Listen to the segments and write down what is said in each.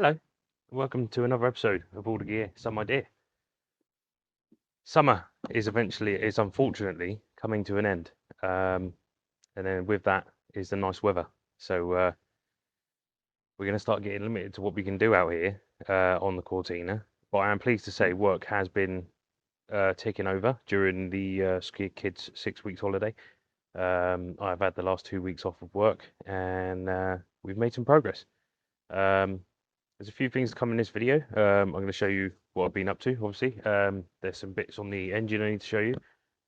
Hello, welcome to another episode of All the Gear, Some Idea. Summer is unfortunately coming to an end, and then with that is the nice weather. So we're going to start getting limited to what we can do out here on the Cortina. But I am pleased to say work has been taking over during the kids' 6 weeks holiday. I've had the last 2 weeks off of work, and we've made some progress. There's a few things coming in this video. I'm going to show you what I've been up to, obviously. There's some bits on the engine I need to show you.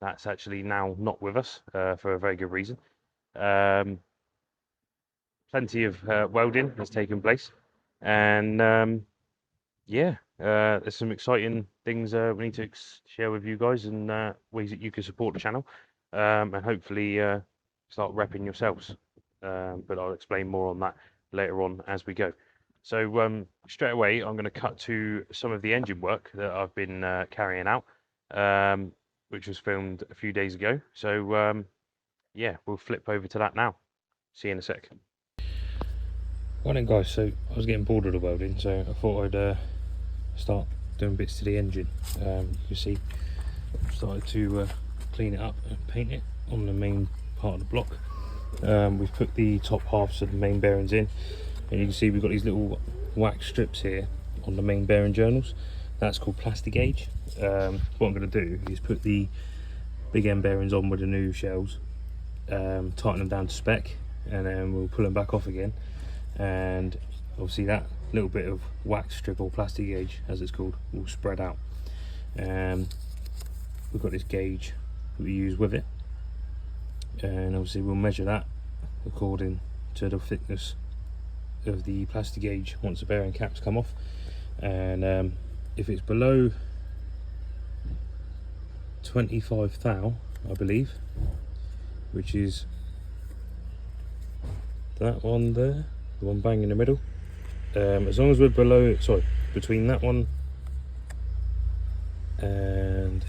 That's actually now not with us for a very good reason. Plenty of welding has taken place. And yeah, there's some exciting things we need to share with you guys and ways that you can support the channel and hopefully start repping yourselves. But I'll explain more on that later on as we go. So straight away, I'm going to cut to some of the engine work that I've been carrying out, which was filmed a few days ago. So yeah, we'll flip over to that now. See you in a sec. Right then, guys, so I was getting bored of the welding, so I thought I'd start doing bits to the engine. You can see I've started to clean it up and paint it on the main part of the block. We've put the top halves of the main bearings in, and you can see we've got these little wax strips here on the main bearing journals. That's called plastic gauge. What I'm going to do is put the big end bearings on with the new shells, tighten them down to spec, and then we'll pull them back off again. And obviously that little bit of wax strip or plastic gauge, as it's called, will spread out. We've got this gauge that we use with it, and obviously we'll measure that according to the thickness of the plastic gauge once the bearing caps come off. And if it's below 25 thou, I believe, which is that one there, the one bang in the middle, as long as we're below, sorry, between that one and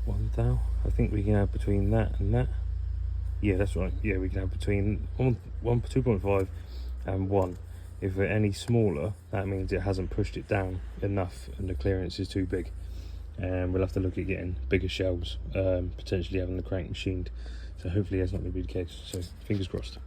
1 thou, I think we can have between that and that. Yeah, that's right. Yeah, we can have between 2.5 and 1. If they're any smaller, that means it hasn't pushed it down enough and the clearance is too big. And we'll have to look at getting bigger shelves, potentially having the crank machined. So hopefully that's not going to be the case. So fingers crossed.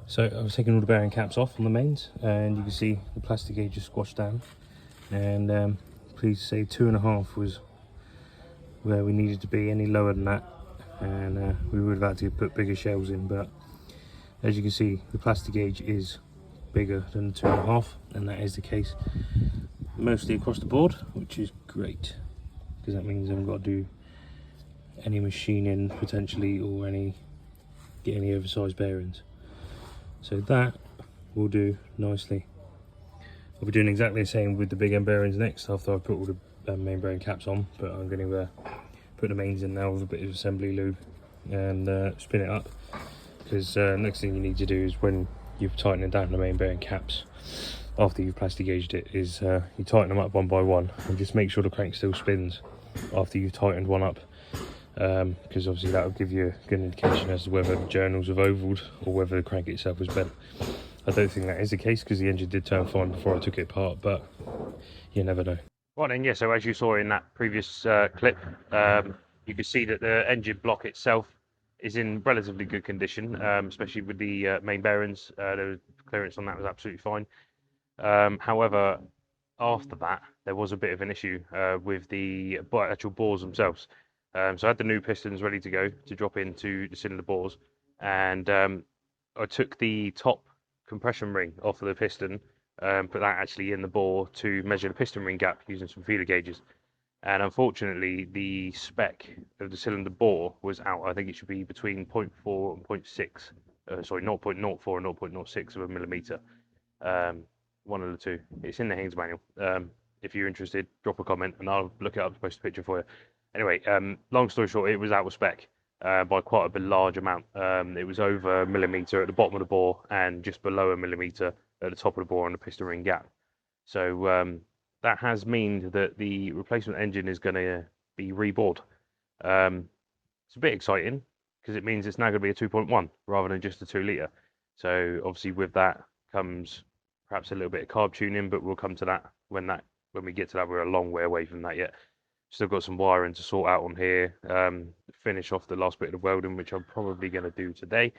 So I was taking all the bearing caps off on the mains, and you can see the plastic gauge is squashed down. And please say 2.5 was where we needed to be. Any lower than that, and we would have had to put bigger shells in. But as you can see, the plastic gauge is bigger than the 2.5, and that is the case mostly across the board, which is great because that means I haven't got to do any machining potentially or get any oversized bearings. So that will do nicely. I'll be doing exactly the same with the big end bearings next after I put all the main bearing caps on, but I'm going to put the mains in now with a bit of assembly lube and spin it up, because next thing you need to do is when you've tightened down the main bearing caps after you've plastic gauged it is you tighten them up one by one and just make sure the crank still spins after you've tightened one up. Because obviously that will give you a good indication as to whether the journals have ovaled or whether the crank itself was bent. I don't think that is the case because the engine did turn fine before I took it apart, but you never know. Right then, yeah, so as you saw in that previous clip, you can see that the engine block itself is in relatively good condition, especially with the main bearings. The clearance on that was absolutely fine. However, after that, there was a bit of an issue with the actual bores themselves. So I had the new pistons ready to go to drop into the cylinder bores, and I took the top compression ring off of the piston put that actually in the bore to measure the piston ring gap using some feeler gauges. And unfortunately, the spec of the cylinder bore was out. I think it should be between 0.4 and 0.6. Sorry, 0.04 and 0.06 of a millimeter. One of the two. It's in the Haynes manual. If you're interested, drop a comment and I'll look it up and post a picture for you. Anyway, long story short, it was out of spec by quite a bit large amount. It was over a millimeter at the bottom of the bore and just below a millimeter at the top of the bore on the piston ring gap. So that has meant that the replacement engine is going to be rebored. It's a bit exciting because it means it's now going to be a 2.1 rather than just a 2 litre. So obviously with that comes perhaps a little bit of carb tuning, but we'll come to that when we get to that. We're a long way away from that yet. Still got some wiring to sort out on here. Finish off the last bit of welding, which I'm probably going to do today.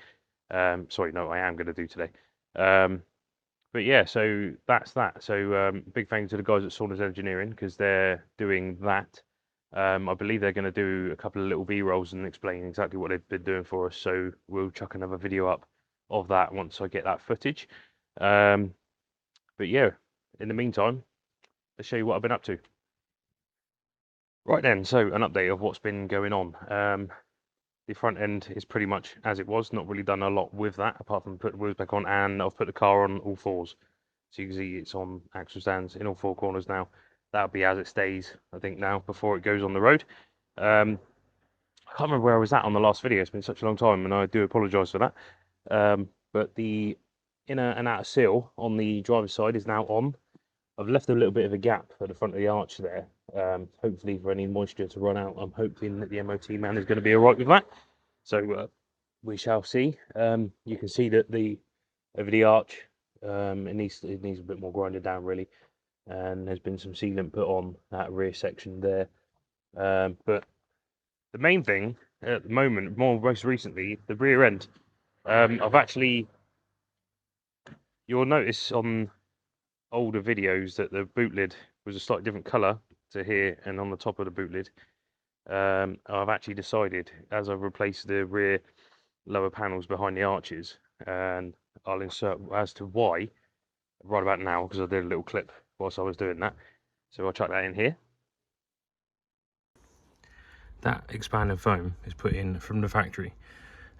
Sorry, no, I am going to do today. But yeah, so that's that. So big thank you to the guys at Saunders Engineering because they're doing that. I believe they're going to do a couple of little B-rolls and explain exactly what they've been doing for us. So we'll chuck another video up of that once I get that footage. But yeah, in the meantime, let's show you what I've been up to. Right then, so an update of what's been going on. The front end is pretty much as it was, not really done a lot with that, apart from put the wheels back on, and I've put the car on all fours. So you can see it's on axle stands in all four corners now. That'll be as it stays, I think, now, before it goes on the road. I can't remember where I was at on the last video, it's been such a long time, and I do apologise for that. But the inner and outer seal on the driver's side is now on. I've left a little bit of a gap at the front of the arch there, hopefully for any moisture to run out. I'm hoping that the MOT man is going to be all right with that. So we shall see. You can see that over the arch, it needs a bit more grinded down really, and there's been some sealant put on that rear section there. But the main thing at the moment, most recently, the rear end. You'll notice on older videos that the boot lid was a slightly different colour to here and on the top of the boot lid. I've actually decided, as I've replaced the rear lower panels behind the arches, and I'll insert as to why right about now, because I did a little clip whilst I was doing that, so I'll chuck that in here. That expanded foam is put in from the factory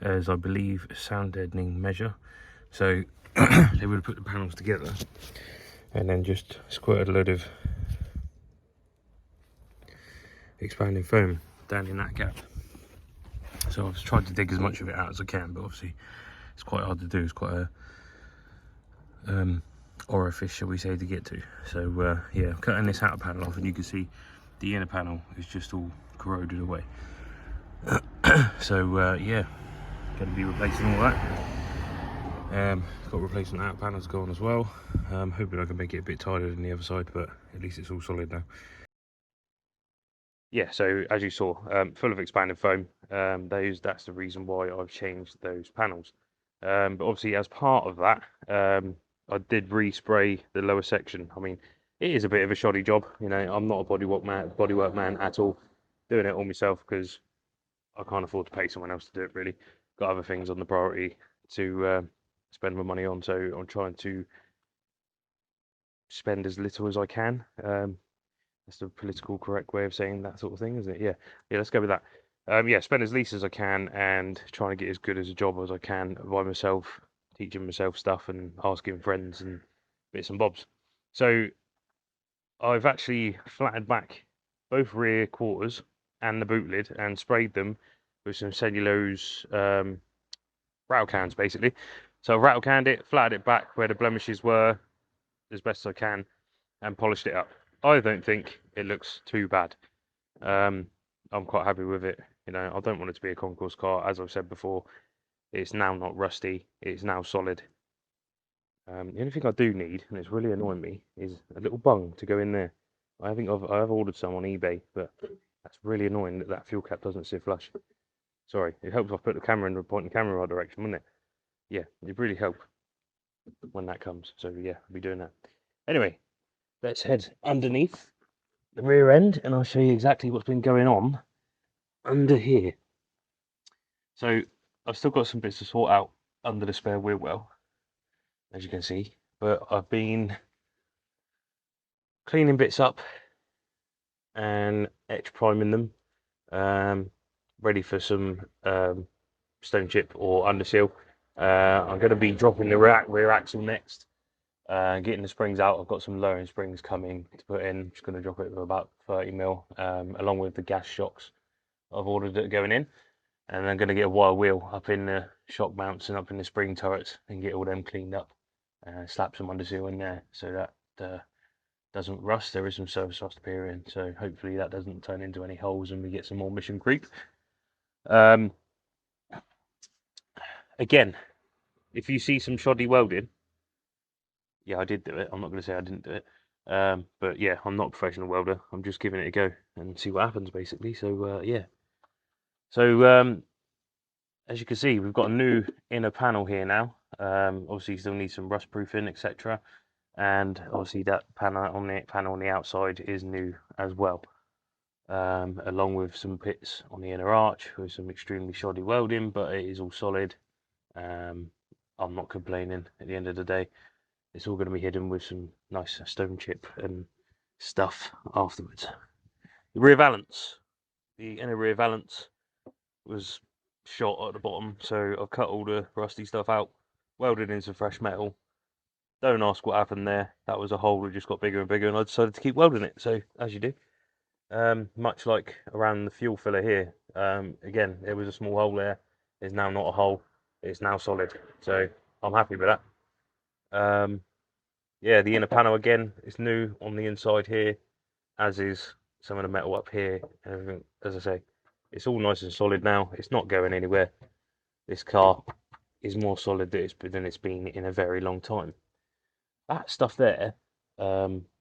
as, I believe, a sound deadening measure. So they would have put the panels together and then just squirted a load of expanding foam down in that gap. So I've tried to dig as much of it out as I can, but obviously it's quite hard to do. It's quite a orifice, shall we say, to get to. So yeah, I'm cutting this outer panel off, and you can see the inner panel is just all corroded away. So yeah, going to be replacing all that. Got replacement outer panels going as well. Hoping I can make it a bit tighter than the other side, but at least it's all solid now. Yeah, so as you saw, full of expanded foam. That's the reason why I've changed those panels. But obviously, as part of that, I did respray the lower section. I mean, it is a bit of a shoddy job. You know, I'm not a bodywork man at all. Doing it all myself because I can't afford to pay someone else to do it. Really, got other things on the priority to spend my money on. So I'm trying to spend as little as I can. That's the political correct way of saying that sort of thing, isn't it? Yeah, let's go with that. Yeah, spend as least as I can and trying to get as good as a job as I can by myself, teaching myself stuff and asking friends and bits and bobs. So I've actually flattened back both rear quarters and the boot lid and sprayed them with some cellulose rattle cans, basically. So I've rattle canned it, flattened it back where the blemishes were as best as I can, and polished it up. I don't think it looks too bad. I'm quite happy with it. You know, I don't want it to be a concourse car. As I've said before, it's now not rusty. It's now solid. The only thing I do need, and it's really annoying me, is a little bung to go in there. I have ordered some on eBay, but that's really annoying that that fuel cap doesn't sit flush. Sorry, it helps if I put the camera in the pointing camera right direction, wouldn't it? Yeah, it'd really help when that comes. So yeah, I'll be doing that. Anyway, let's head underneath the rear end and I'll show you exactly what's been going on under here. So I've still got some bits to sort out under the spare wheel well, as you can see, but I've been cleaning bits up and etch priming them, ready for some stone chip or underseal. I'm going to be dropping the rear axle next, getting the springs out. I've got some lowering springs coming to put in. Just going to drop it with about 30 mil, along with the gas shocks I've ordered that are going in. And I'm going to get a wire wheel up in the shock mounts and up in the spring turrets and get all them cleaned up. Slap some underseal in there so that doesn't rust. There is some surface rust appearing, so hopefully that doesn't turn into any holes and we get some more mission creep. Again, if you see some shoddy welding, yeah, I did do it. I'm not going to say I didn't do it. But yeah, I'm not a professional welder. I'm just giving it a go and see what happens, basically. So yeah. So as you can see, we've got a new inner panel here now. Obviously, still need some rust proofing, etc. And obviously, that panel on the outside is new as well. Along with some pits on the inner arch with some extremely shoddy welding, but it is all solid. I'm not complaining at the end of the day. It's all going to be hidden with some nice stone chip and stuff afterwards. The rear valance, the inner rear valance was shot at the bottom, so I've cut all the rusty stuff out, welded in some fresh metal. Don't ask what happened there. That was a hole that just got bigger and bigger, and I decided to keep welding it. So as you do, much like around the fuel filler here, again, there was a small hole there. There's now not a hole. It's now solid. So I'm happy with that. Yeah, the inner panel again is new on the inside here, as is some of the metal up here and everything. As I say, it's all nice and solid now. It's not going anywhere. This car is more solid than it's been in a very long time. That stuff there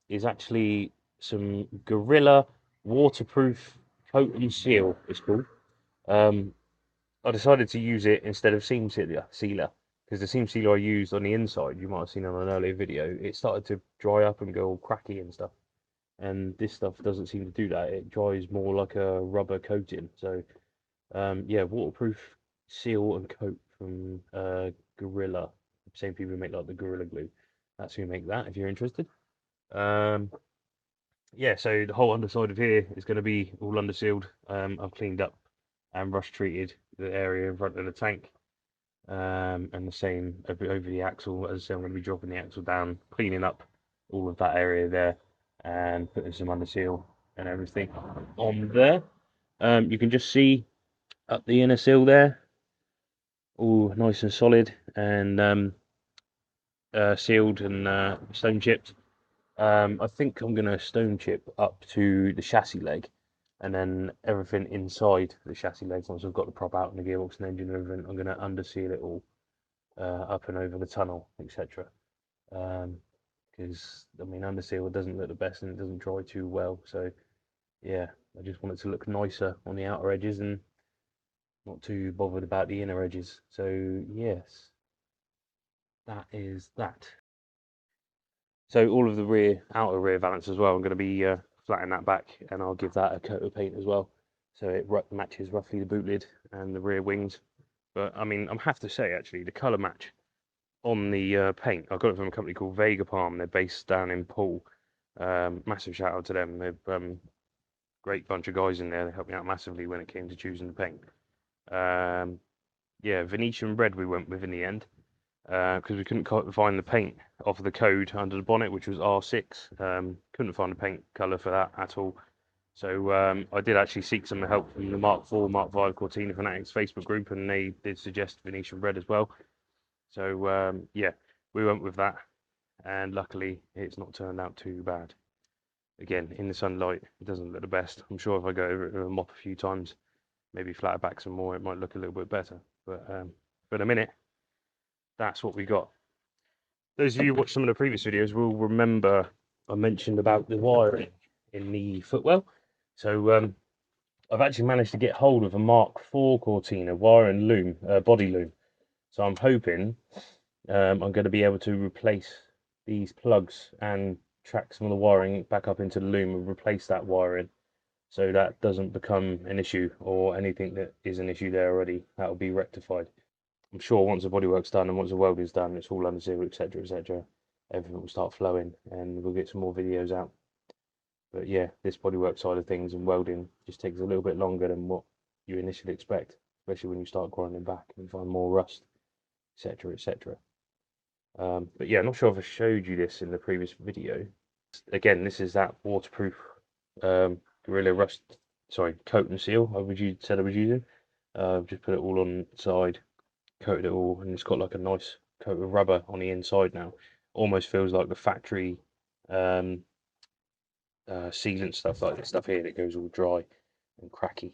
is actually some Gorilla waterproof coat and seal, it's called. I decided to use it instead of seam sealer because the seam sealer I used on the inside, you might have seen on an earlier video, it started to dry up and go all cracky and stuff. And this stuff doesn't seem to do that. It dries more like a rubber coating. So yeah, waterproof seal and coat from Gorilla. Same people who make like the Gorilla Glue. That's who make that. If you're interested. Yeah, so the whole underside of here is going to be all undersealed. I've cleaned up and rust treated the area in front of the tank. And the same over the axle. As I say, I'm going to be dropping the axle down, cleaning up all of that area there, and putting some underseal and everything on there. You can just see up the inner seal there, all nice and solid and sealed and stone chipped. I think I'm going to stone chip up to the chassis leg, and then everything inside the chassis legs, once I've got the prop out and the gearbox and engine and everything, I'm going to underseal it all up and over the tunnel, etc. Because I mean, underseal doesn't look the best and it doesn't dry too well. So yeah, I just want it to look nicer on the outer edges and not too bothered about the inner edges. So yes, that is that. So all of the outer rear valance as well, I'm going to be flattening that back, and I'll give that a coat of paint as well, so it matches roughly the boot lid and the rear wings. But I mean, I have to say actually, the colour match on the paint, I got it from a company called Vega Palm. They're based down in Poole. Massive shout out to them. They're great bunch of guys in there. They helped me out massively when it came to choosing the paint. Yeah, Venetian red we went with in the end, because we couldn't find the paint off of the code under the bonnet, which was R6. Couldn't find the paint colour for that at all. So I did actually seek some help from the Mark IV, Mark V Cortina Fanatics Facebook group, and they did suggest Venetian red as well. So yeah, we went with that, and luckily it's not turned out too bad. Again, in the sunlight, it doesn't look the best. I'm sure if I go over it with a mop a few times, maybe flatter back some more, it might look a little bit better. But for the minute, that's what we got. Those of you who watched some of the previous videos will remember I mentioned about the wiring in the footwell. So I've actually managed to get hold of a Mark IV Cortina wire and loom, body loom. So I'm hoping I'm going to be able to replace these plugs and track some of the wiring back up into the loom and replace that wiring, so that doesn't become an issue, or anything that is an issue there already, that will be rectified. I'm sure once the bodywork's done and once the welding's done, it's all undersealed, etc., etc. everything will start flowing and we'll get some more videos out. But yeah, this bodywork side of things and welding just takes a little bit longer than what you initially expect, especially when you start grinding back and find more rust, etc., etc. But yeah, I'm not sure if I showed you this in the previous video. Again, this is that waterproof Gorilla Rust, sorry, coat and seal said I was using. Just put it all on the side, coated it all, and it's got like a nice coat of rubber on the inside now. Almost feels like the factory sealant stuff, like this stuff here that goes all dry and cracky.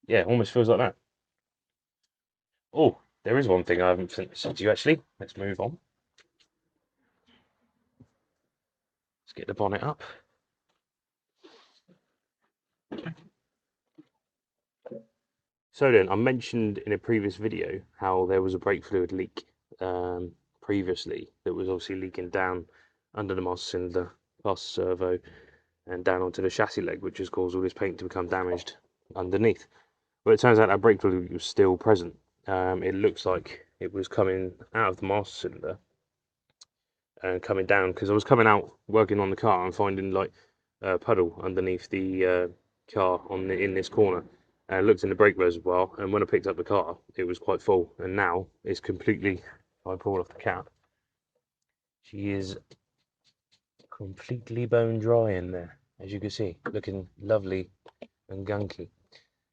Yeah, almost feels like that. Oh, there is one thing I haven't said to you actually. Let's move on. Let's get the bonnet up. So then, I mentioned in a previous video how there was a brake fluid leak previously that was obviously leaking down under the master cylinder, past the servo, and down onto the chassis leg, which has caused all this paint to become damaged underneath. But it turns out that brake fluid was still present. It looks like it was coming out of the master cylinder and coming down, because I was coming out working on the car and finding like a puddle underneath the car in this corner. And I looked in the brake reservoir, and when I picked up the car, it was quite full. And now it's completely, if I pull off the cap, she is completely bone dry in there, as you can see, looking lovely and gunky.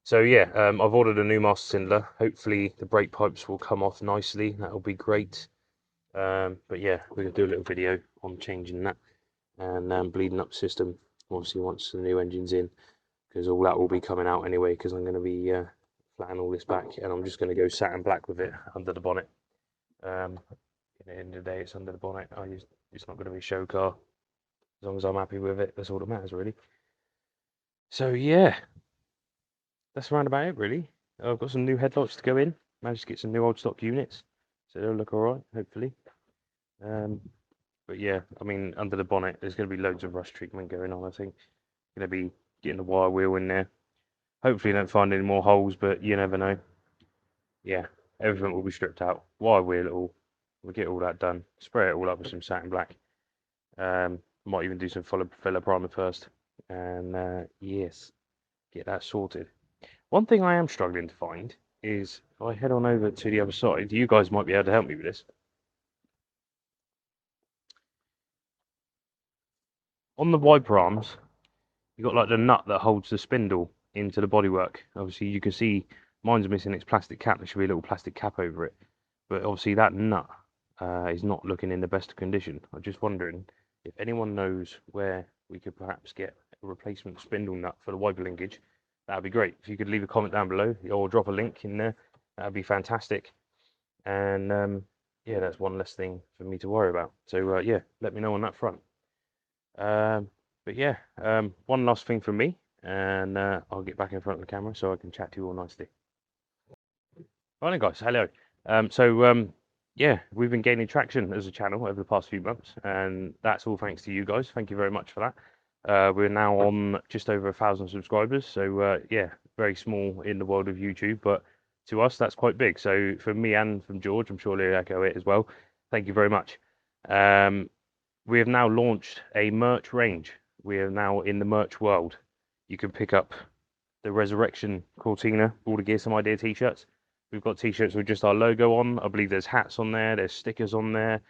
So yeah, I've ordered a new master cylinder. Hopefully the brake pipes will come off nicely. That'll be great. But yeah, we're gonna do a little video on changing that and bleeding up the system. Obviously, once the new engine's in, because all that will be coming out anyway. Because I'm going to be flattening all this back, and I'm just going to go satin black with it under the bonnet. At the end of the day, it's under the bonnet. It's not going to be a show car. As long as I'm happy with it, that's all that matters, really. So yeah, that's around about it, really. I've got some new headlights to go in. Managed to get some new old stock units, so they'll look all right, hopefully. But yeah, I mean, under the bonnet, there's going to be loads of rust treatment going on, I think. Going to be getting the wire wheel in there. Hopefully, don't find any more holes, but you never know. Yeah, everything will be stripped out. Wire wheel it all. We'll get all that done. Spray it all up with some satin black. Might even do some filler primer first. And yes, get that sorted. One thing I am struggling to find is if I head on over to the other side, you guys might be able to help me with this. On the wiper arms, you got like the nut that holds the spindle into the bodywork. Obviously, you can see mine's missing its plastic cap. There should be a little plastic cap over it. But obviously, that nut is not looking in the best condition. I'm just wondering if anyone knows where we could perhaps get a replacement spindle nut for the wiper linkage. That'd be great. If you could leave a comment down below or drop a link in there, that'd be fantastic. And yeah, that's one less thing for me to worry about. So yeah, let me know on that front. But yeah, one last thing from me, and I'll get back in front of the camera so I can chat to you all nicely. Right then, guys, hello. Yeah, we've been gaining traction as a channel over the past few months, and that's all thanks to you guys. Thank you very much for that. We're now on just over 1,000 subscribers, so yeah, very small in the world of YouTube, but to us, that's quite big. So for me and from George, I'm sure he'll echo it as well. Thank you very much. We have now launched a merch range. We are now in the merch world. You can pick up the Resurrection Cortina Border Gear Some Idea t-shirts. We've got t-shirts with just our logo on. I believe there's hats on there. There's stickers on there.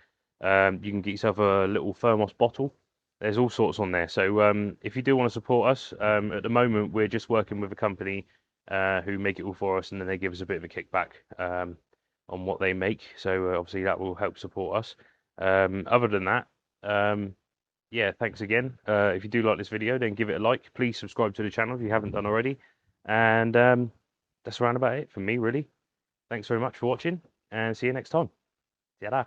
You can get yourself a little thermos bottle. There's all sorts on there. So if you do want to support us, at the moment we're just working with a company who make it all for us, and then they give us a bit of a kickback on what they make. So obviously that will help support us. Other than that, yeah, thanks again. If you do like this video, then give it a like. Please subscribe to the channel if you haven't done already. And that's around about it from me, really. Thanks very much for watching, and see you next time. Ta-da.